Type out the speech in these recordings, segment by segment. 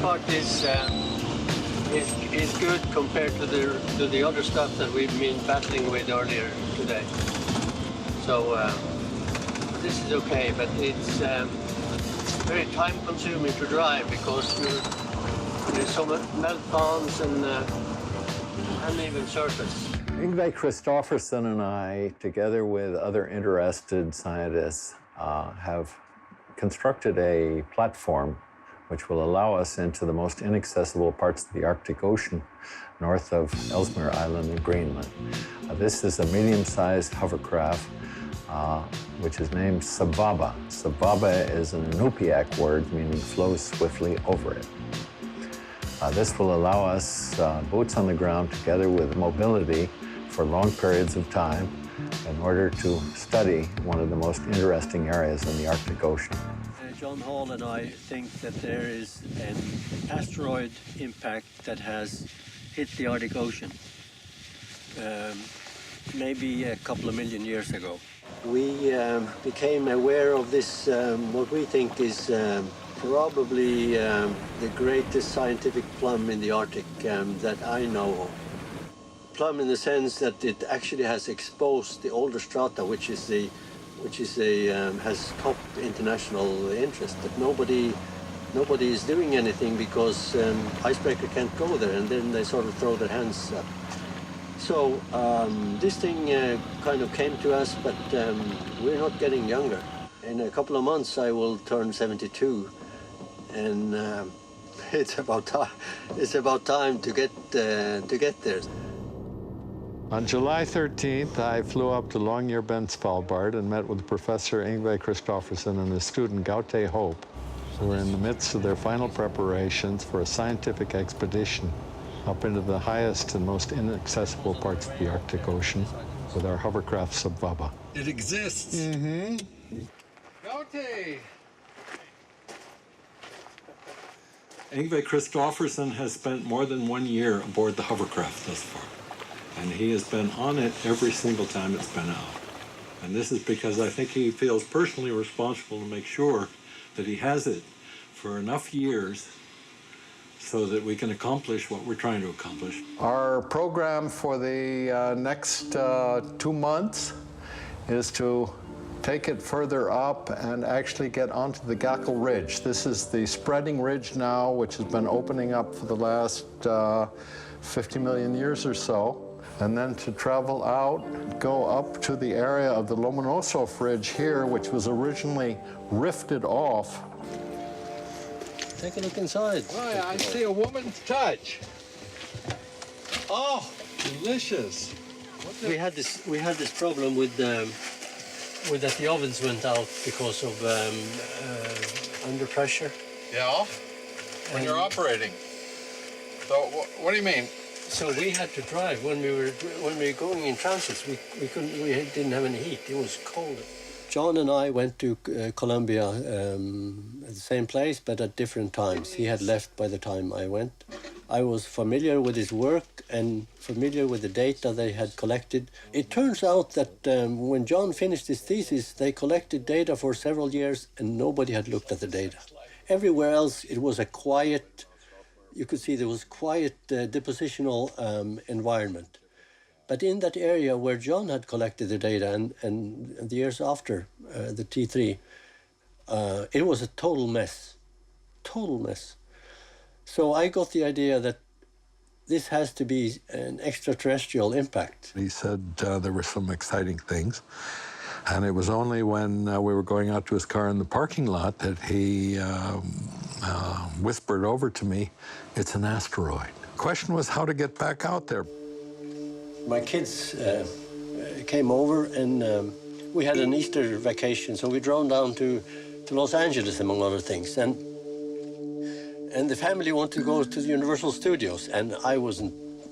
part is good compared to the other stuff that we've been battling with earlier today. So this is okay, but it's very time-consuming to drive because there's so much meltdowns and uneven surface. Yngve Kristofferson and I, together with other interested scientists, have constructed a platform which will allow us into the most inaccessible parts of the Arctic Ocean, north of Ellesmere Island in Greenland. This is a medium-sized hovercraft, which is named Subvaba. Subvaba is an Inupiaq word meaning flows swiftly over it. This will allow us boots on the ground together with mobility for long periods of time in order to study one of the most interesting areas in the Arctic Ocean. John Hall and I think that there is an asteroid impact that has hit the Arctic Ocean maybe a couple of million years ago. We became aware of this, what we think is probably the greatest scientific plum in the Arctic that I know of. Plum in the sense that it actually has exposed the older strata, which has top international interest. But nobody is doing anything because icebreaker can't go there, and then they sort of throw their hands up. So this thing kind of came to us, but we're not getting younger. In a couple of months, I will turn 72, and it's about time to get there. On July 13th, I flew up to Longyearbyen, Svalbard, and met with Professor Yngve Kristofferson and his student Gaute Hope, who are in the midst of their final preparations for a scientific expedition up into the highest and most inaccessible parts of the Arctic Ocean with our hovercraft Subvaba. It exists. Mm-hmm. Gaute! Yngve Kristofferson has spent more than 1 year aboard the hovercraft thus far. And he has been on it every single time it's been out. And this is because I think he feels personally responsible to make sure that he has it for enough years so that we can accomplish what we're trying to accomplish. Our program for the next 2 months is to take it further up and actually get onto the Gackle Ridge. This is the spreading ridge now, which has been opening up for the last 50 million years or so. And then to travel out, go up to the area of the Lomonosov Ridge here, which was originally rifted off. Take a look inside. Oh, yeah, I see a woman's touch. Oh, delicious. We had this problem with that the ovens went out because of under pressure. Yeah? When you're operating. So what do you mean? So we had to drive when we were going in transits. We didn't have any heat. It was cold. John and I went to Colombia at the same place, but at different times. He had left by the time I went. I was familiar with his work and familiar with the data they had collected. It turns out that when John finished his thesis, they collected data for several years and nobody had looked at the data. Everywhere else, it was a quiet, you could see there was quiet depositional environment. But in that area where John had collected the data and the years after the T3, it was a total mess. So I got the idea that this has to be an extraterrestrial impact. He said there were some exciting things. And it was only when we were going out to his car in the parking lot that he whispered over to me, "It's an asteroid." The question was how to get back out there. My kids came over and we had an Easter vacation, so we drove down to Los Angeles, among other things. And the family wanted to go to the Universal Studios, and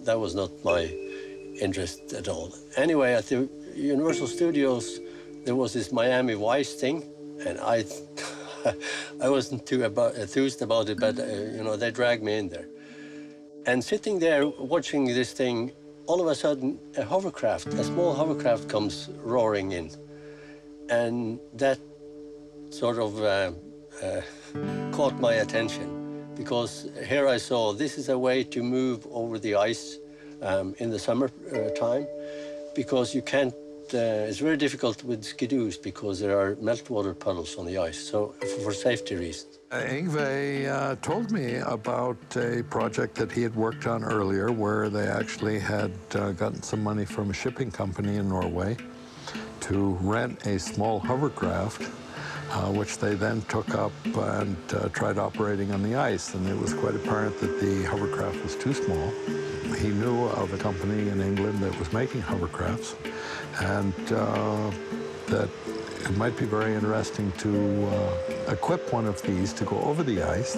that was not my interest at all. Anyway, at the Universal Studios, there was this Miami Vice thing, and I wasn't too enthused about it, but they dragged me in there. And sitting there watching this thing, all of a sudden, a small hovercraft comes roaring in. And that sort of caught my attention, because here I saw this is a way to move over the ice in the summer time, because you can't, it's very difficult with skidoos because there are meltwater puddles on the ice, so for safety reasons. Yngve told me about a project that he had worked on earlier where they actually had gotten some money from a shipping company in Norway to rent a small hovercraft, which they then took up and tried operating on the ice. And it was quite apparent that the hovercraft was too small. He knew of a company in England that was making hovercrafts, and that it might be very interesting to equip one of these to go over the ice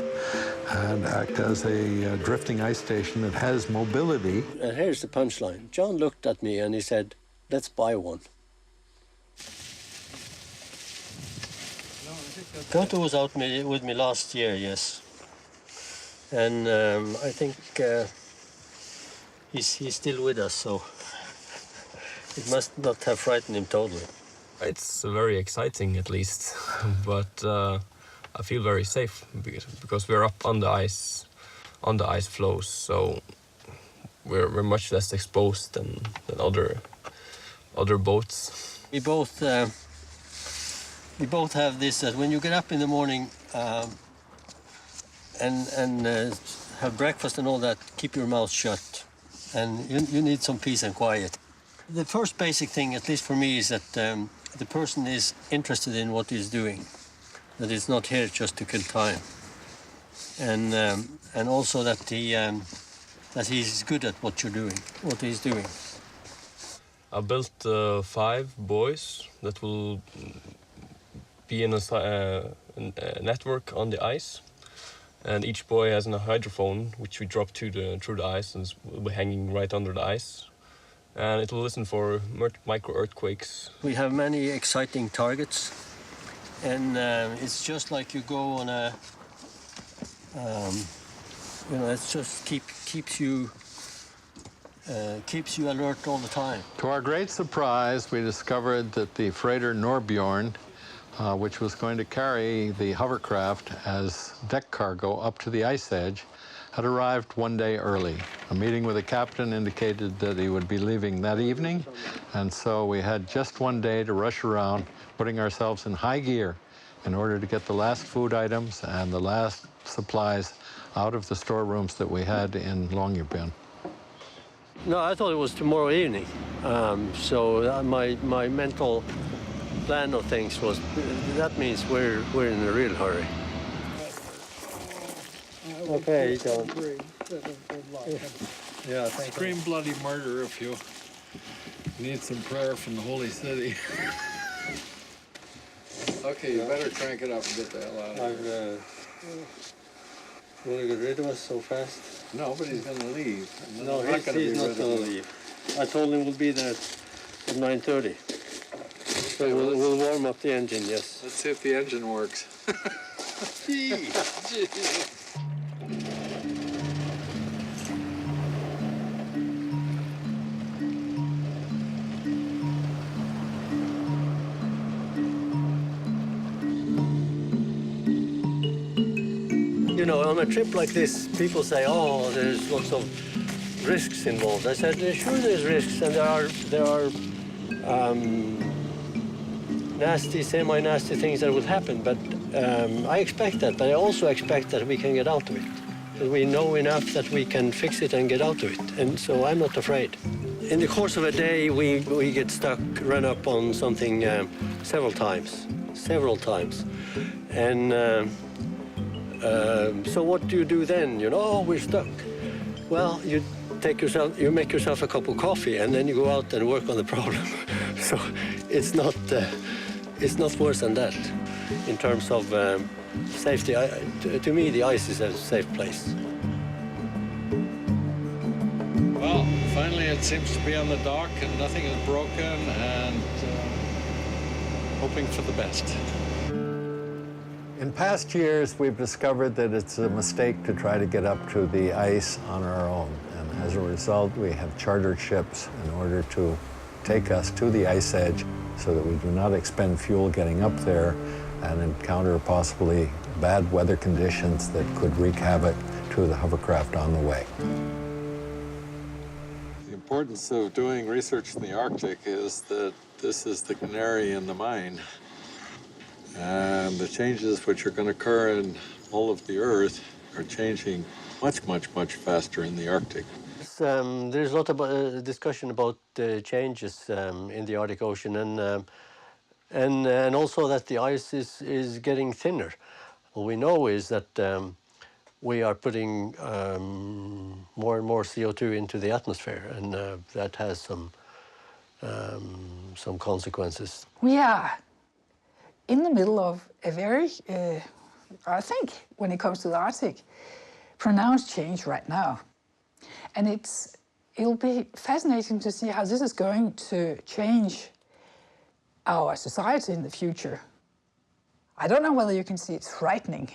and act as a drifting ice station that has mobility. And here's the punchline. John looked at me and he said, "Let's buy one." Goto was out with me last year, yes. And I think he's still with us, so it must not have frightened him totally. It's very exciting, at least, but I feel very safe because we're up on the ice floes, so we're much less exposed than other boats. We both have this that when you get up in the morning and have breakfast and all that, keep your mouth shut, and you need some peace and quiet. The first basic thing, at least for me, is that the person is interested in what he's doing, that he's not here just to kill time, and also that he's good at what he's doing. I built 5 buoys that will be in a network on the ice, and each buoy has a hydrophone which we drop through the ice and will be hanging right under the ice. And it will listen for micro-earthquakes. We have many exciting targets, and it's just like you go on a, it just keeps you alert all the time. To our great surprise, we discovered that the freighter Norbjorn, which was going to carry the hovercraft as deck cargo up to the ice edge, had arrived one day early. A meeting with the captain indicated that he would be leaving that evening, and so we had just one day to rush around, putting ourselves in high gear in order to get the last food items and the last supplies out of the storerooms that we had in Longyearbyen. No, I thought it was tomorrow evening, so my mental plan of things was, that means we're in a real hurry. Okay, John. Yeah, thank you. Scream bloody murder if you need some prayer from the Holy City. Okay, you better crank it up and get the hell out of here. You want to get rid of us so fast? No, but he's going to leave. No, he's not going to leave. I told him we'll be there at 9:30. So we'll warm up the engine, yes. Let's see if the engine works. Gee. You know, on a trip like this, people say, "Oh, there's lots of risks involved." I said, "Sure, there's risks, and there are nasty, semi-nasty things that will happen. But I expect that. But I also expect that we can get out of it. That we know enough that we can fix it and get out of it. And so I'm not afraid." In the course of a day, we get stuck, run up on something several times, and. So what do you do then? You know, oh, we're stuck. Well, you make yourself a cup of coffee, and then you go out and work on the problem. So it's not worse than that in terms of safety. To me, the ice is a safe place. Well, finally it seems to be on the dock and nothing is broken, and hoping for the best. In past years, we've discovered that it's a mistake to try to get up to the ice on our own. And as a result, we have chartered ships in order to take us to the ice edge so that we do not expend fuel getting up there and encounter possibly bad weather conditions that could wreak havoc to the hovercraft on the way. The importance of doing research in the Arctic is that this is the canary in the mine. And the changes which are going to occur in all of the Earth are changing much, much, much faster in the Arctic. There's a lot of discussion about changes in the Arctic Ocean, and also that the ice is getting thinner. What we know is that we are putting more and more CO2 into the atmosphere, and that has some consequences. We are in the middle of a very, I think, when it comes to the Arctic, pronounced change right now. And it'll be fascinating to see how this is going to change our society in the future. I don't know whether you can see it's frightening,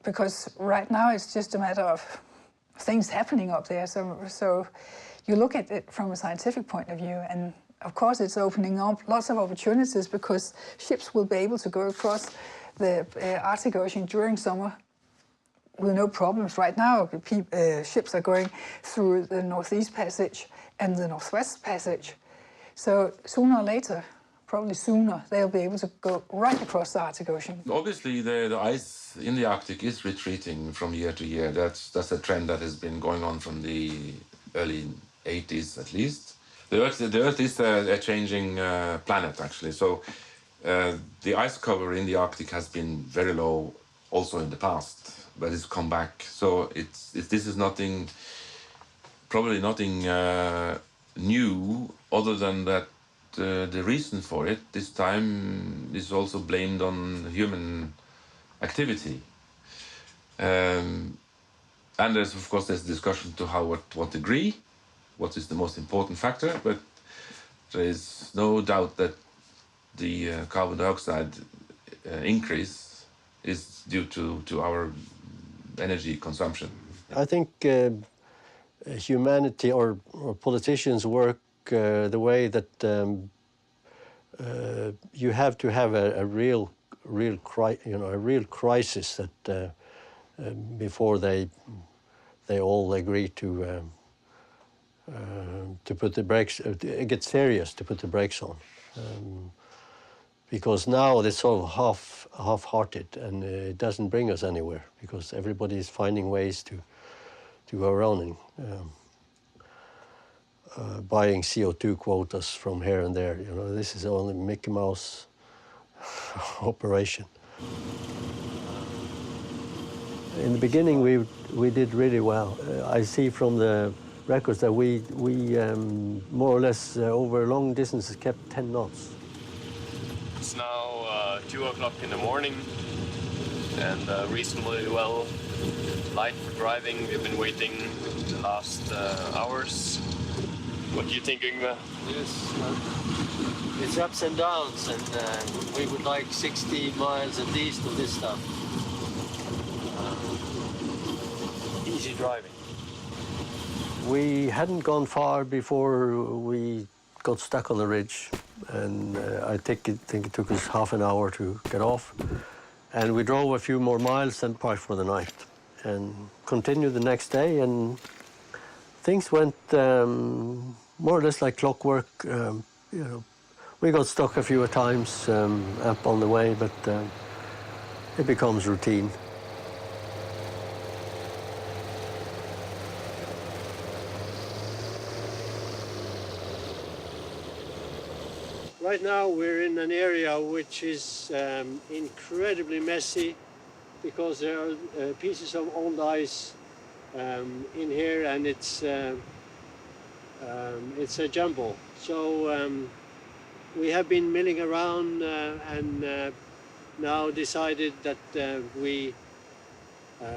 because right now it's just a matter of things happening up there. So you look at it from a scientific point of view, and of course it's opening up lots of opportunities, because ships will be able to go across the Arctic Ocean during summer with no problems. Right now, ships are going through the Northeast Passage and the Northwest Passage. So sooner or later, probably sooner, they'll be able to go right across the Arctic Ocean. Obviously, the ice in the Arctic is retreating from year to year. That's a trend that has been going on from the early 80s, at least. The Earth is a changing planet, actually. So the ice cover in the Arctic has been very low also in the past, but it's come back. So this is probably nothing new, other than that the reason for it this time is also blamed on human activity. And there's, of course, there's discussion to what degree, what is the most important factor, but there is no doubt that the carbon dioxide increase is due to our energy consumption. I think humanity or politicians work the way that you have to have a real crisis that before they all agree to put the brakes, get serious to put the brakes on, because now it's sort of half-hearted, and it doesn't bring us anywhere, because everybody is finding ways to go around and buying CO2 quotas from here and there. You know, this is only Mickey Mouse operation. In the beginning, we did really well. I see from the records that we more or less over long distances kept 10 knots. It's now 2 o'clock in the morning, and reasonably well light for driving. We've been waiting the last hours. What do you think, Yngve? Yes, it's ups and downs, and we would like 60 miles at least of this stuff. Easy driving. We hadn't gone far before we got stuck on the ridge, and I think it took us half an hour to get off. And we drove a few more miles and parked for the night, and continued the next day, and things went more or less like clockwork. You know, we got stuck a few times up on the way, but it becomes routine. Right now we're in an area which is incredibly messy, because there are pieces of old ice in here, and it's a jumble. So we have been milling around and now decided that we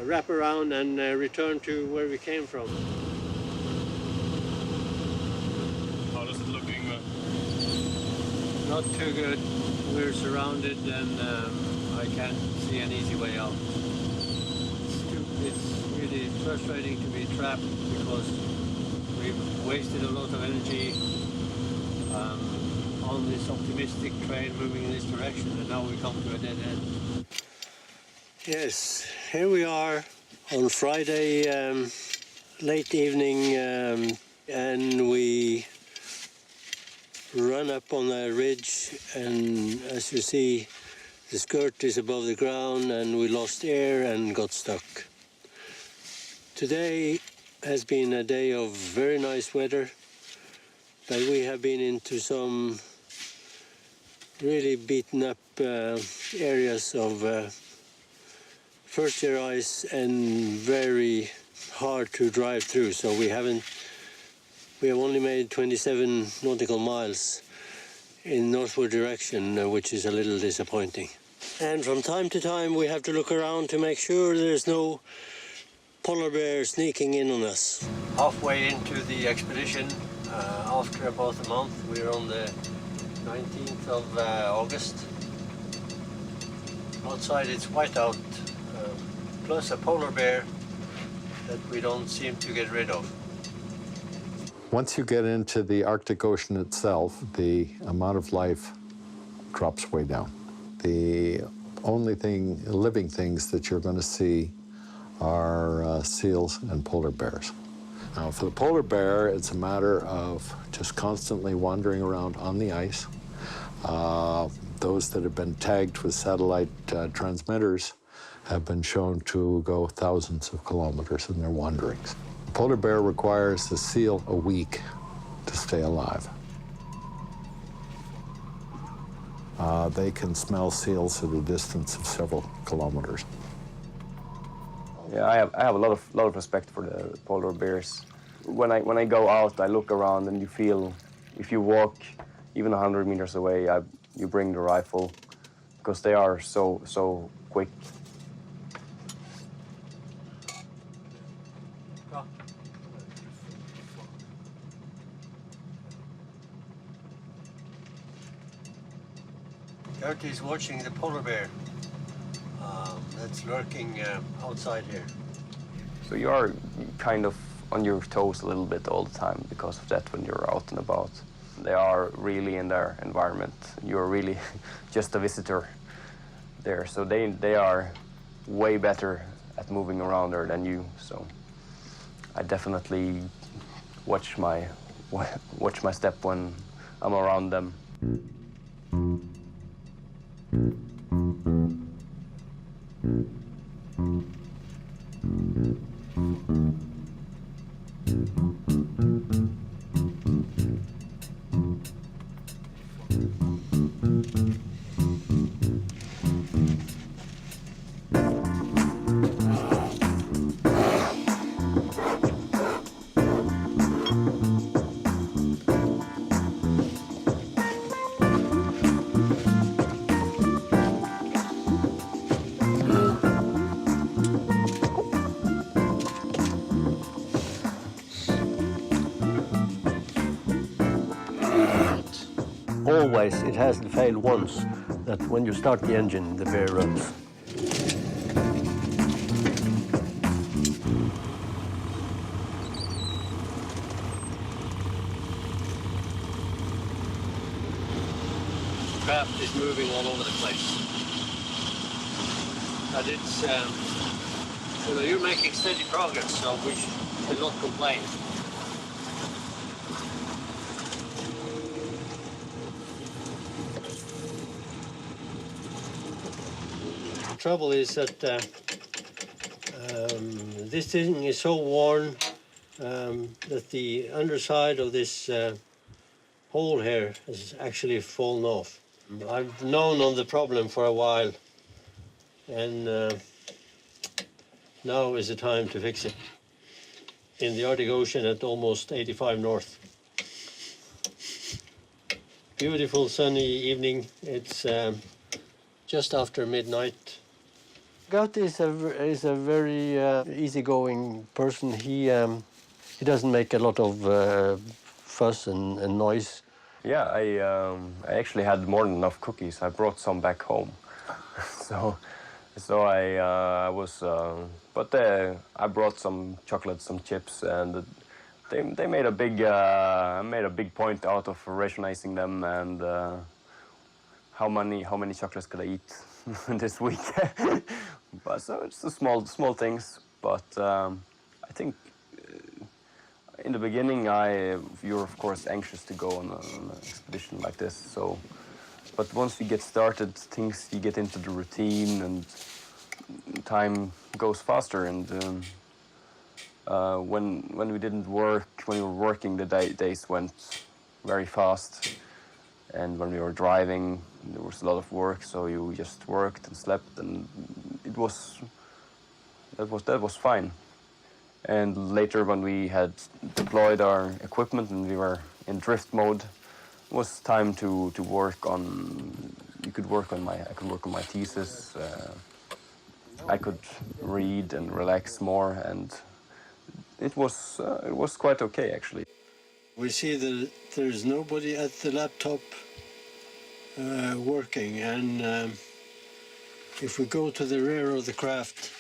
wrap around and return to where we came from. How does it look, Yngve? Not too good. We're surrounded, and I can't see an easy way out. It's really frustrating to be trapped, because we've wasted a lot of energy on this optimistic train moving in this direction, and now we come to a dead end. Yes, here we are on Friday, late evening, and we run up on a ridge, and as you see, the skirt is above the ground, and we lost air and got stuck. Today has been a day of very nice weather, but we have been into some really beaten up areas of first-year ice and very hard to drive through. So we have only made 27 nautical miles in northward direction, which is a little disappointing. And from time to time we have to look around to make sure there's no polar bear sneaking in on us. Halfway into the expedition, after about a month, we're on the 19th of August. Outside it's whiteout, plus a polar bear that we don't seem to get rid of. Once you get into the Arctic Ocean itself, the amount of life drops way down. The only living things that you're going to see are seals and polar bears. Now, for the polar bear, it's a matter of just constantly wandering around on the ice. Those that have been tagged with satellite transmitters have been shown to go thousands of kilometers in their wanderings. The polar bear requires a seal a week to stay alive. They can smell seals at a distance of several kilometers. Yeah, I have a lot of respect for the polar bears. When I go out, I look around, and you feel, if you walk even 100 meters away, you bring the rifle, because they are so quick. Gert is watching the polar bear that's lurking outside here. So you are kind of on your toes a little bit all the time because of that when you're out and about. They are really in their environment. You're really just a visitor there. So they are way better at moving around there than you. So I definitely watch my step when I'm around them. Always, it hasn't failed once, that when you start the engine, the bear runs. The craft is moving all over the place. But it's, you're making steady progress, so we should not complain. The trouble is that this thing is so worn that the underside of this hole here has actually fallen off. I've known of the problem for a while, and now is the time to fix it. In the Arctic Ocean at almost 85 north. Beautiful sunny evening. It's just after midnight. Gert is a very easygoing person. He doesn't make a lot of fuss and noise. Yeah, I actually had more than enough cookies. I brought some back home, so I was. But I brought some chocolates, some chips, and they made a big point out of rationizing them and how many chocolates could I eat this week. But so it's the small things. But I think in the beginning, you're of course anxious to go on an expedition like this. So, but once you get started, you get into the routine, and time goes faster. And when we didn't work, when we were working, the days went very fast. And when we were driving, there was a lot of work, so you just worked and slept, and that was fine. And later, when we had deployed our equipment and we were in drift mode, it was time to work on. I could work on my thesis. I could read and relax more, and it was quite okay actually. We see that there's nobody at the laptop working, and if we go to the rear of the craft,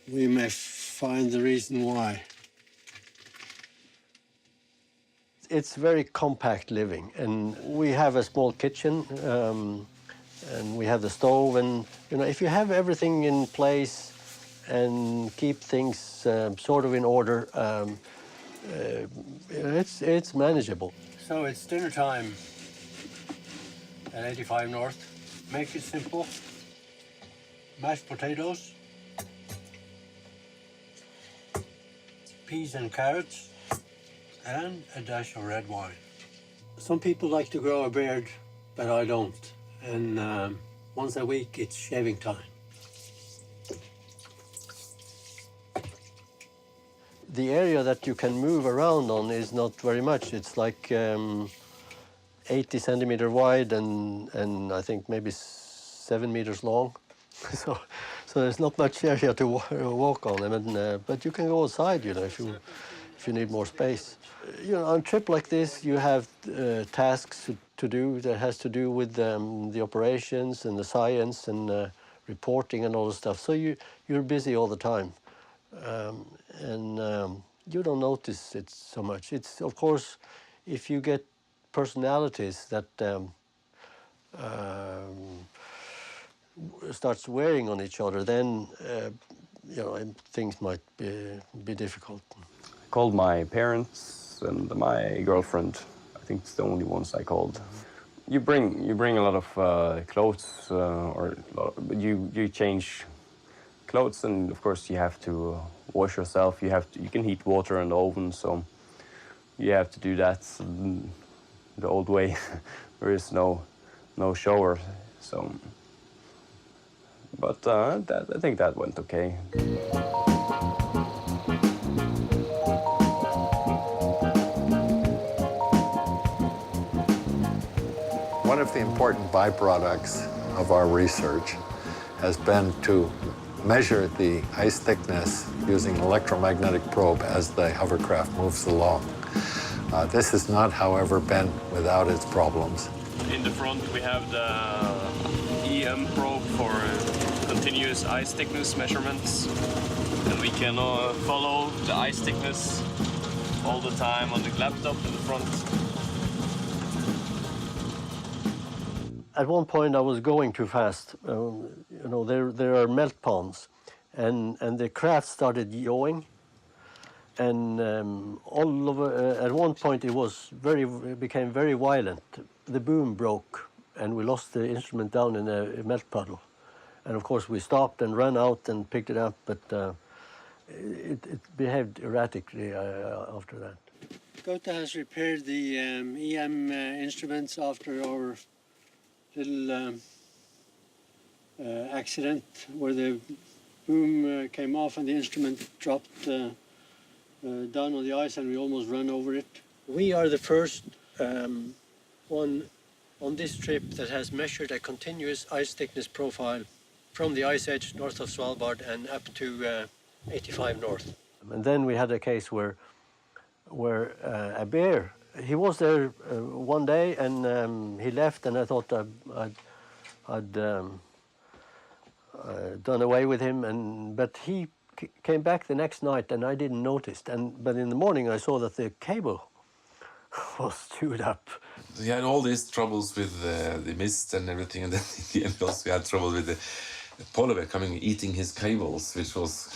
we may find the reason why. It's very compact living, and we have a small kitchen, and we have the stove, and if you have everything in place and keep things sort of in order, it's manageable. So it's dinner time at 85 North. Make it simple. Mashed potatoes, peas and carrots, and a dash of red wine. Some people like to grow a beard, but I don't. And once a week, it's shaving time. The area that you can move around on is not very much. It's like 80 centimeter wide and I think maybe 7 meters long. so there's not much area to walk on. I mean, but you can go outside, if you need more space. On a trip like this, you have tasks to do that has to do with the operations and the science and reporting and all the stuff. So you're busy all the time. And you don't notice it so much. It's, of course, if you get personalities that starts wearing on each other, then things might be difficult. I called my parents and my girlfriend. I think it's the only ones I called. You bring a lot of clothes, you change clothes, and of course you have to wash yourself. You can heat water in the oven, so you have to do that the old way. There is no shower, so. But I think that went okay. One of the important byproducts of our research has been to measure the ice thickness using an electromagnetic probe as the hovercraft moves along. This has not, however, been without its problems. In the front we have the EM probe for continuous ice thickness measurements, and we can follow the ice thickness all the time on the laptop in the front. At one point I was going too fast. There are melt ponds, and the craft started yawing, and at one point it became very violent. The boom broke, and we lost the instrument down in a melt puddle. And of course we stopped and ran out and picked it up, but it behaved erratically after that. Gotha has repaired the EM instruments after our little accident where the boom came off and the instrument dropped down on the ice, and we almost ran over it. We are the first one on this trip that has measured a continuous ice thickness profile from the ice edge north of Svalbard and up to 85 North. And then we had a case where a bear, he was there one day and he left, and I thought I'd done away with him, but he came back the next night and I didn't notice. But in the morning I saw that the cable was chewed up. We had all these troubles with the mist and everything, and then in the end also we had trouble with polar bear coming eating his cables, which was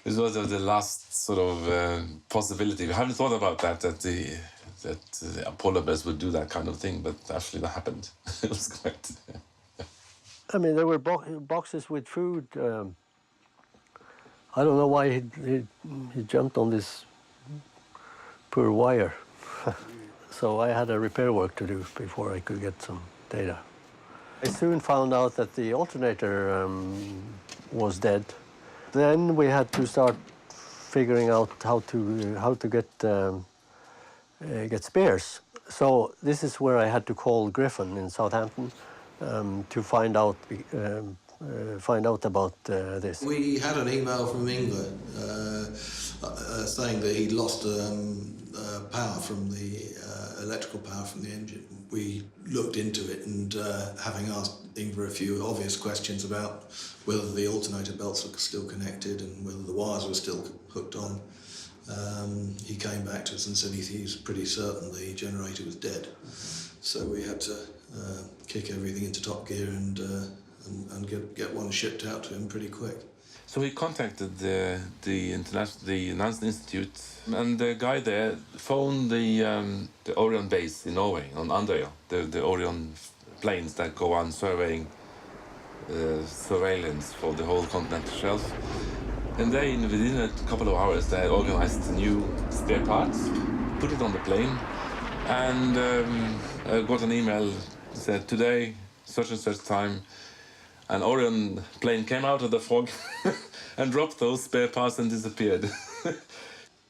this was the last sort of possibility. We haven't thought about that the polar bears would do that kind of thing, but actually that happened. It was quite. I mean, there were boxes with food. I don't know why he jumped on this poor wire. So I had a repair work to do before I could get some data. I soon found out that the alternator was dead. Then we had to start figuring out how to get spares. So this is where I had to call Griffin in Southampton to find out about this. We had an email from Ingvar saying that he'd lost power from the electrical power from the engine. We looked into it and having asked Ingvar a few obvious questions about whether the alternator belts were still connected and whether the wires were still hooked on, he came back to us and said he was pretty certain the generator was dead. So we had to kick everything into top gear and get one shipped out to him pretty quick. So we contacted the Nansen Institute, and the guy there phoned the Orion base in Norway, on Andøya, the Orion planes that go on surveying surveillance for the whole continental shelf. And they, within a couple of hours, they organized new spare parts, put it on the plane, and got an email that said, today, such and such time, an Orion plane came out of the fog and dropped those spare parts and disappeared.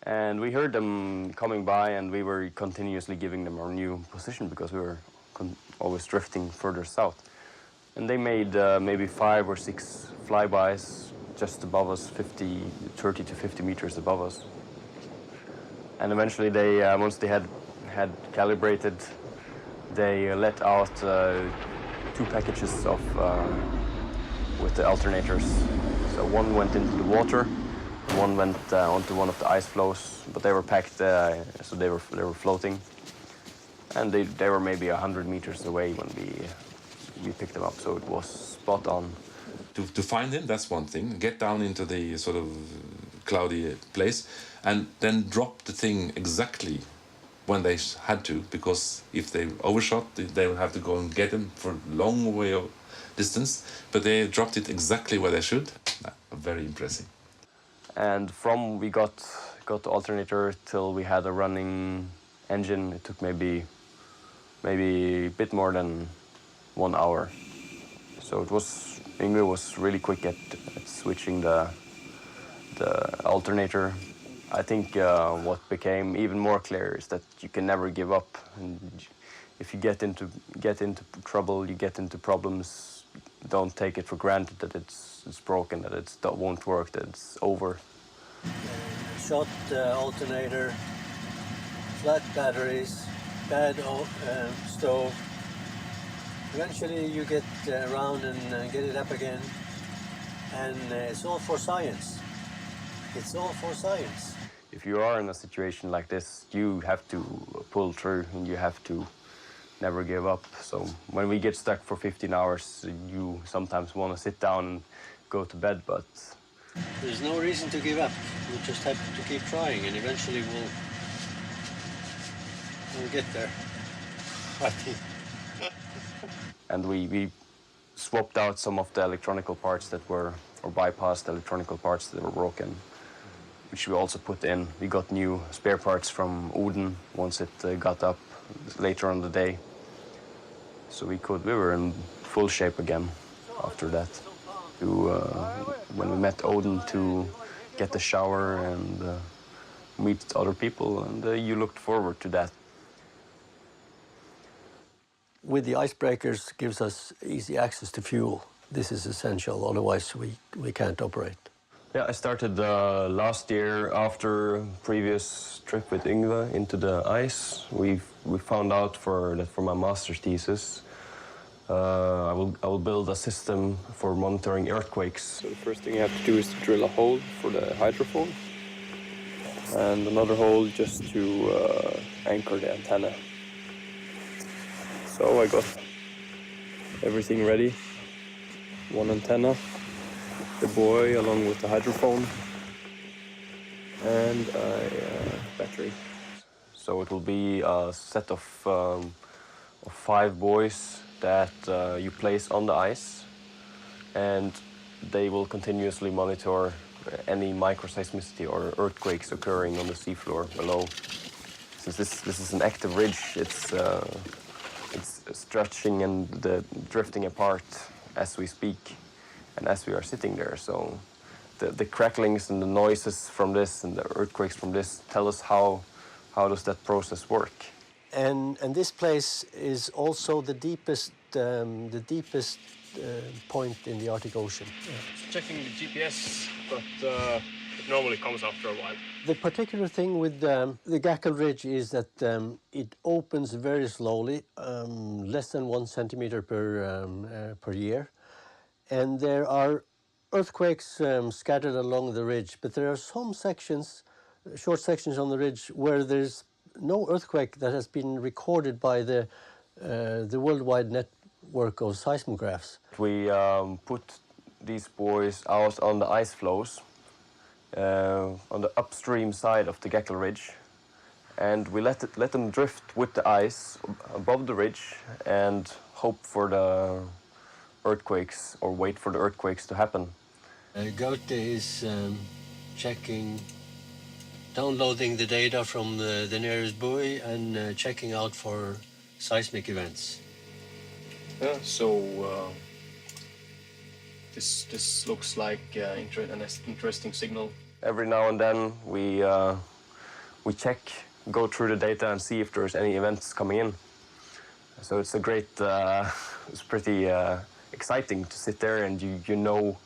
And we heard them coming by, and we were continuously giving them our new position because we were always drifting further south. And they made maybe 5 or 6 flybys just above us, 30 to 50 meters above us. And eventually they, once they had calibrated, they let out 2 packages of with the alternators. So one went into the water, one went onto one of the ice floes, but they were packed, so they were floating. And they were maybe 100 meters away when we picked them up, so it was spot on. To find him, that's one thing. Get down into the sort of cloudy place and then drop the thing exactly when they had to, because if they overshot, they would have to go and get him for a long way of distance, but they dropped it exactly where they should. Very impressive. And from we got the alternator till we had a running engine, it took maybe a bit more than 1 hour. So it was, Ingrid was really quick at switching the alternator. I think what became even more clear is that you can never give up. And if you get into trouble, you get into problems, don't take it for granted that it's broken, that it won't work, that it's over. Shot alternator, flat batteries, bad stove. Eventually you get around and get it up again, and it's all for science. It's all for science. If you are in a situation like this, you have to pull through and you have to never give up. So when we get stuck for 15 hours, you sometimes want to sit down and go to bed, but there's no reason to give up. We just have to keep trying, and eventually we'll get there. I think. And we swapped out some of the electronical parts that were, or bypassed electronical parts that were broken, which we also put in. We got new spare parts from Odin once it got up later on the day. So we were in full shape again after that. When we met Odin, to get the shower and meet other people, and you looked forward to that. With the icebreakers gives us easy access to fuel. This is essential, otherwise we can't operate. Yeah, I started last year after previous trip with Yngve into the ice. We found out for my master's thesis, I will build a system for monitoring earthquakes. So the first thing you have to do is to drill a hole for the hydrophone, and another hole just to anchor the antenna. So I got everything ready. One antenna, the buoy along with the hydrophone, and a battery. So it will be a set of 5 buoys that you place on the ice, and they will continuously monitor any microseismicity or earthquakes occurring on the seafloor below. Since this is an active ridge, it's stretching and drifting apart as we speak and as we are sitting there. So the cracklings and the noises from this and the earthquakes from this tell us how does that process work. And this place is also the deepest point in the Arctic Ocean. It's checking the GPS, but it normally comes after a while. The particular thing with the Gackle Ridge is that it opens very slowly, less than 1 centimeter per year, and there are earthquakes scattered along the ridge, but there are some sections, short sections on the ridge, where there's no earthquake that has been recorded by the worldwide network of seismographs. We put these buoys out on the ice floes on the upstream side of the Gackle Ridge, and we let them drift with the ice above the ridge and hope for the earthquakes, or wait for the earthquakes to happen. Gaute is downloading the data from the nearest buoy and checking out for seismic events. Yeah, so this looks like an interesting signal. Every now and then we check, go through the data and see if there's any events coming in. So it's a great, it's pretty exciting to sit there and you know,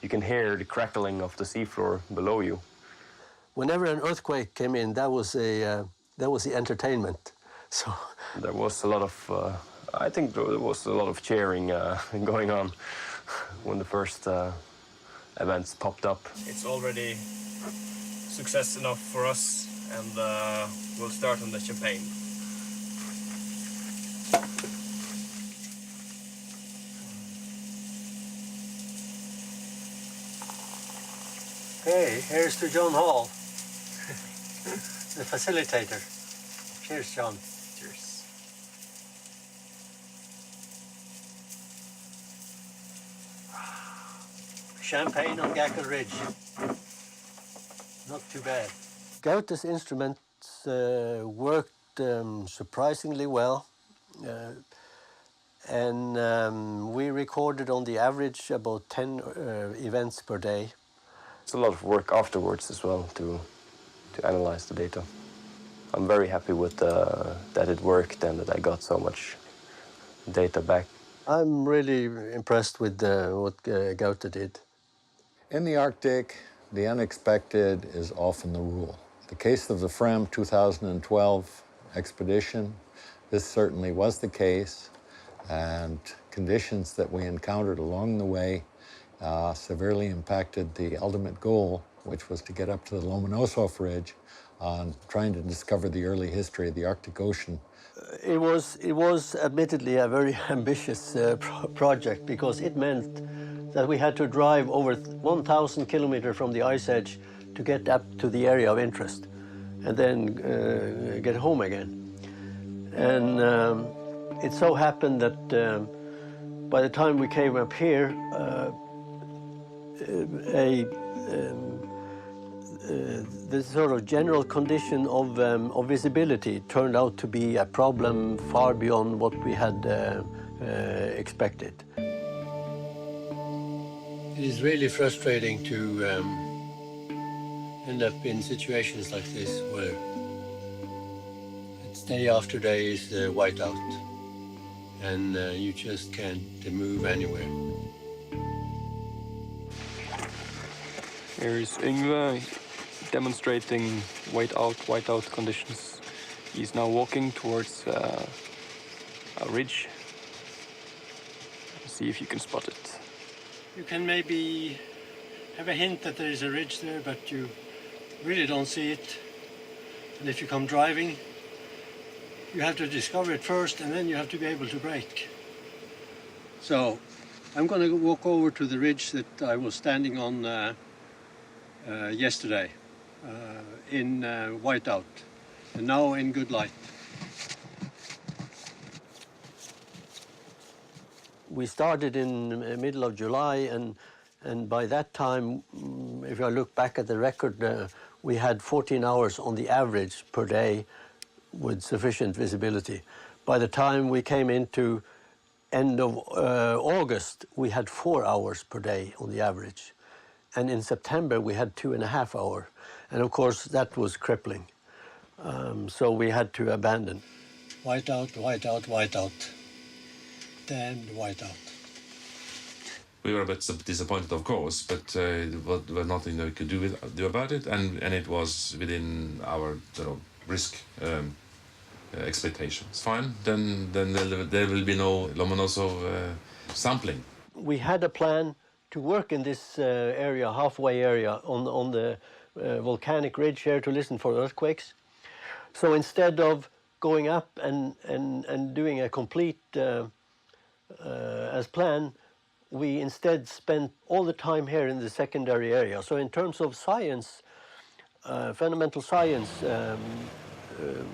you can hear the crackling of the seafloor below you. Whenever an earthquake came in, that was the entertainment. So there was a lot of, I think there was a lot of cheering going on when the first events popped up. It's already success enough for us, and we'll start on the champagne. hey, here's to John Hall, the facilitator. Cheers, John. Cheers. Champagne on Gackle Ridge. Not too bad. Gaute's instruments worked surprisingly well, and we recorded on the average about 10 events per day. It's a lot of work afterwards as well to analyze the data. I'm very happy with that it worked and that I got so much data back. I'm really impressed with what Gaute did. In the Arctic, the unexpected is often the rule. The case of the Frem 2012 expedition, this certainly was the case, and conditions that we encountered along the way severely impacted the ultimate goal, which was to get up to the Lomonosov Ridge on trying to discover the early history of the Arctic Ocean. It was admittedly a very ambitious project, because it meant that we had to drive over 1,000 kilometers from the ice edge to get up to the area of interest, and then get home again. And it so happened that by the time we came up here, the sort of general condition of visibility turned out to be a problem far beyond what we had expected. It is really frustrating to end up in situations like this where it's day after day is white out, and you just can't move anywhere. Here is Yngve demonstrating whiteout conditions. He's now walking towards a ridge. See if you can spot it. You can maybe have a hint that there is a ridge there, but you really don't see it. And if you come driving, you have to discover it first, and then you have to be able to brake. So I'm going to walk over to the ridge that I was standing on yesterday in whiteout, and now in good light. We started in the middle of July, and by that time, if I look back at the record, we had 14 hours on the average per day with sufficient visibility. By the time we came into end of August, we had 4 hours per day on the average. And in September, we had 2.5 hours. And of course, that was crippling. So we had to abandon. Whiteout, whiteout, whiteout. Damned whiteout. We were a bit disappointed, of course, but there was nothing that we could do about it, and it was within our risk expectations. Fine, then there will be no Lomonosov sampling. We had a plan to work in this area, halfway area, on the volcanic ridge here to listen for earthquakes. So instead of going up and doing a complete as planned, we instead spent all the time here in the secondary area. So in terms of science, fundamental science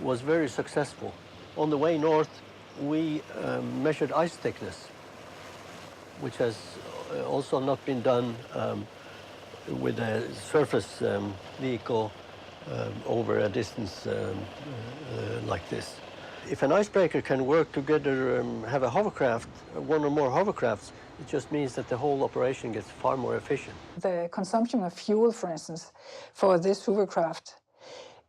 was very successful. On the way north, we measured ice thickness, which has also not been done with a surface vehicle over a distance like this. If an icebreaker can work together, have a hovercraft, one or more hovercrafts, it just means that the whole operation gets far more efficient. The consumption of fuel, for instance, for this hovercraft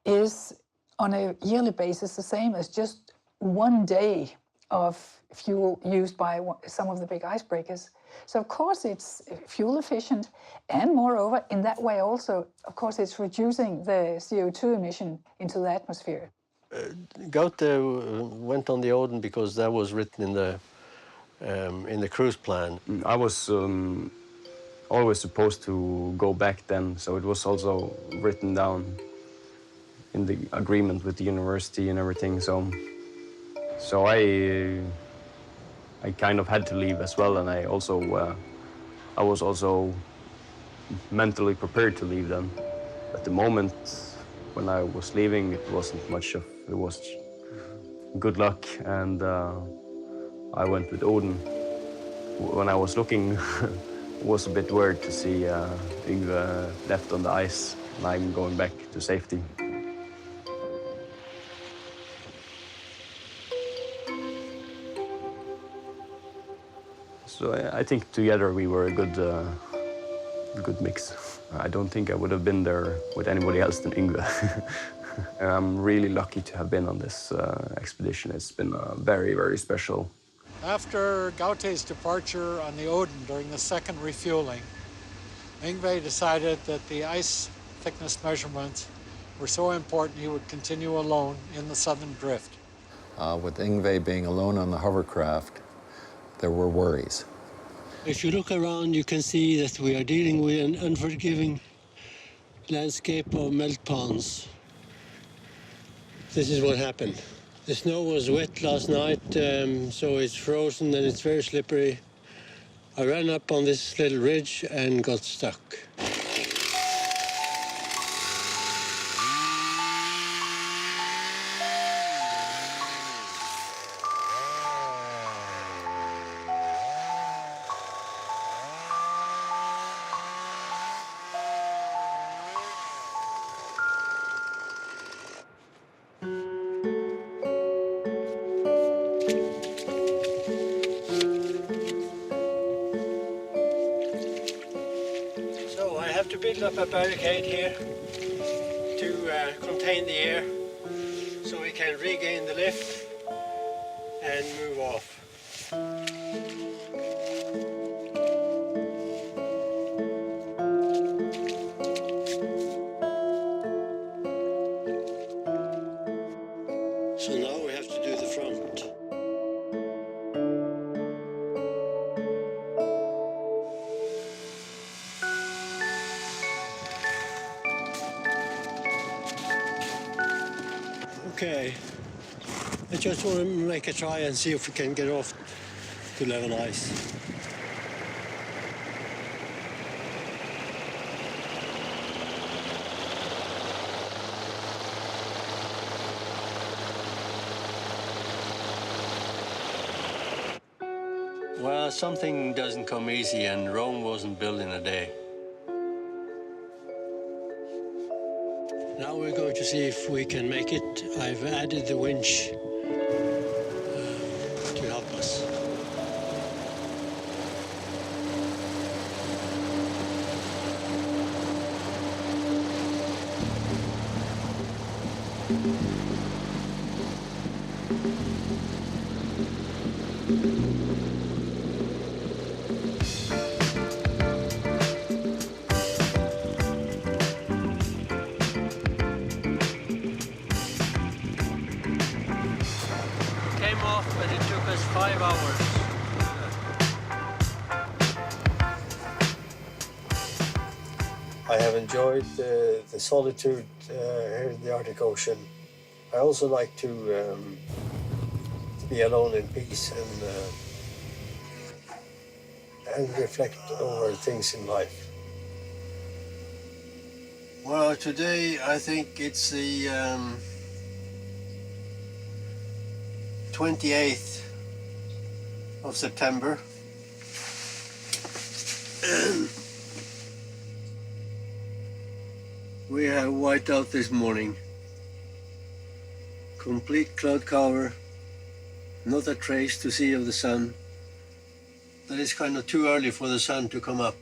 is on a yearly basis the same as just 1 day of fuel used by some of the big icebreakers. So of course it's fuel efficient, and moreover, in that way also, of course, it's reducing the CO2 emission into the atmosphere. Gaute went on the Odin because that was written in the cruise plan. I was always supposed to go back then, so it was also written down in the agreement with the university and everything. So I kind of had to leave as well, and I was also mentally prepared to leave then. At the moment when I was leaving, it wasn't much of it was good luck, and I went with Odin. When I was looking, it was a bit weird to see Yngve left on the ice, and I'm going back to safety. So I think together we were a good mix. I don't think I would have been there with anybody else than Yngve. And I'm really lucky to have been on this expedition. It's been very, very special. After Gaute's departure on the Odin during the second refueling, Yngve decided that the ice thickness measurements were so important he would continue alone in the southern drift. With Yngve being alone on the hovercraft, there were worries. If you look around, you can see that we are dealing with an unforgiving landscape of melt ponds. This is what happened. The snow was wet last night, so it's frozen and it's very slippery. I ran up on this little ridge and got stuck. To build up a barricade here to contain the air so we can regain the lift and move off. So now we have to do the front. Okay, I just want to make a try and see if we can get off to level ice. Well, something doesn't come easy, and Rome wasn't built in a day. Now we're going to see if we can make it. I've added the winch to help us. Came off, and it took us 5 hours. I have enjoyed the solitude here in the Arctic Ocean. I also like to be alone in peace and reflect over things in life. Well, today I think it's the 28th of September. And we have white out this morning. Complete cloud cover, not a trace to see of the sun. That is kind of too early for the sun to come up.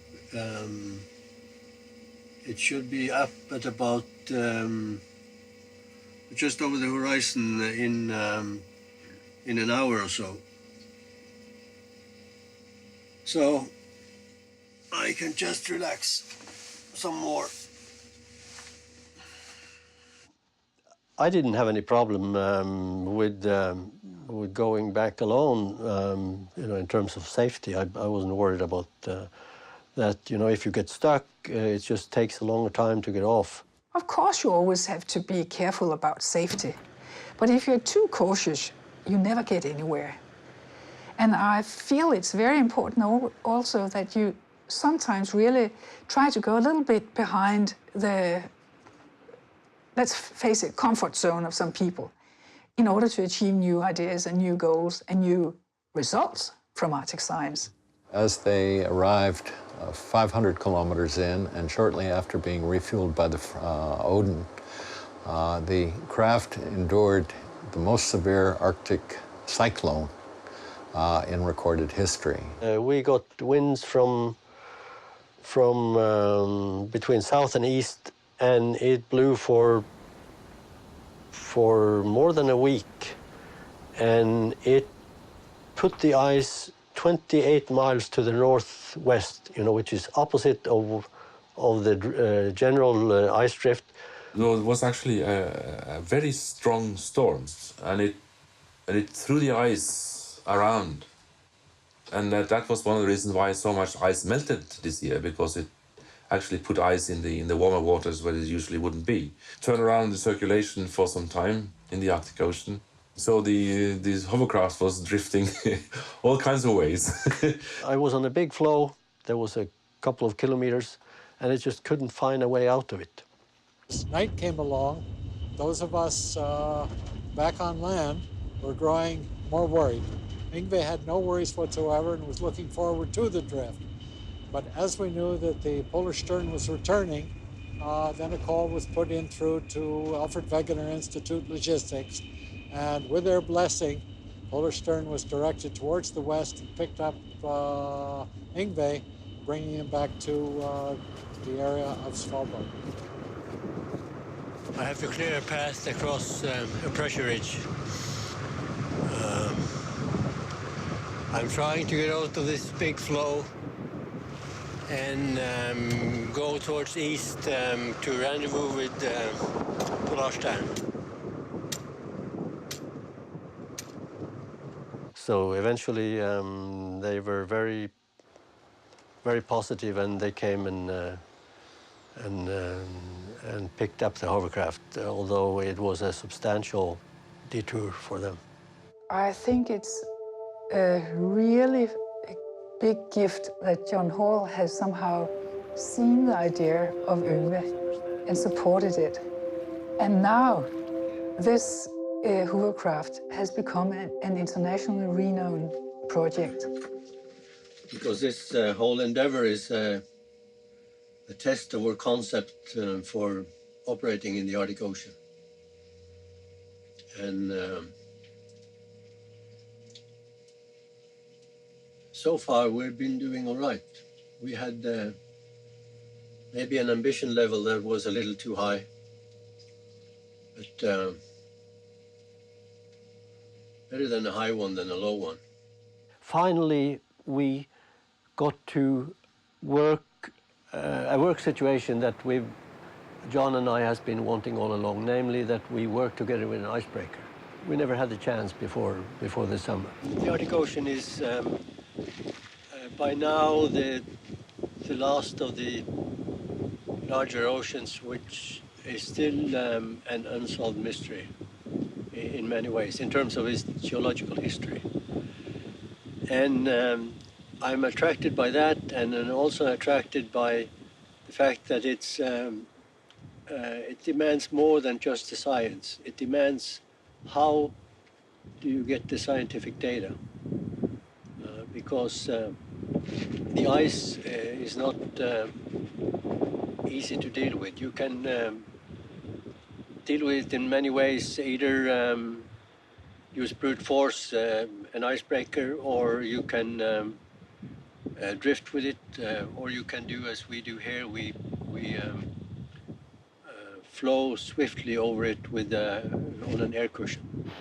It should be up at about just over the horizon in an hour or so. So I can just relax some more. I didn't have any problem with going back alone, in terms of safety. I wasn't worried about that. If you get stuck, it just takes a longer time to get off. Of course, you always have to be careful about safety. But if you're too cautious, you never get anywhere. And I feel it's very important also that you sometimes really try to go a little bit behind the, let's face it, comfort zone of some people in order to achieve new ideas and new goals and new results from Arctic science. As they arrived 500 kilometers in, and shortly after being refueled by the Odin, the craft endured the most severe Arctic cyclone in recorded history. We got winds from between south and east, and it blew for more than a week, and it put the ice 28 miles to the northwest, which is opposite of the general ice drift. No, it was actually a very strong storm, and it threw the ice around. And that was one of the reasons why so much ice melted this year, because it actually put ice in the warmer waters where it usually wouldn't be. Turn around the circulation for some time in the Arctic Ocean. So this hovercraft was drifting all kinds of ways. I was on a big floe. There was a couple of kilometers, and it just couldn't find a way out of it. Night came along. Those of us back on land were growing more worried. Yngve had no worries whatsoever and was looking forward to the drift. But as we knew that the polar stern was returning, then a call was put in through to Alfred Wegener Institute Logistics. And with their blessing, polar stern was directed towards the west and picked up Yngve, bringing him back to the area of Svalbard. I have to clear a path across a pressure ridge. I'm trying to get out of this big floe and go towards east to rendezvous with Blodgett-Hall. So eventually they were very, very positive, and they came and picked up the hovercraft, although it was a substantial detour for them. I think it's a really big gift that John Hall has somehow seen the idea of Yngve and supported it. And now this hovercraft has become an internationally renowned project. Because this whole endeavor is a test of our concept for operating in the Arctic Ocean. And so far we've been doing all right. We had maybe an ambition level that was a little too high, but better than a high one than a low one. Finally, we got to work a work situation that John and I has been wanting all along, namely that we work together with an icebreaker. We never had the chance before the summer. The Arctic Ocean is by now the last of the larger oceans, which is still an unsolved mystery in many ways, in terms of its geological history. And I'm attracted by that, and I'm also attracted by the fact that it demands more than just the science. It demands how do you get the scientific data, because the ice is not easy to deal with. You can deal with it in many ways, either use brute force, an icebreaker, or you can drift with it, or you can do as we do here. We flow swiftly over it with on an air cushion.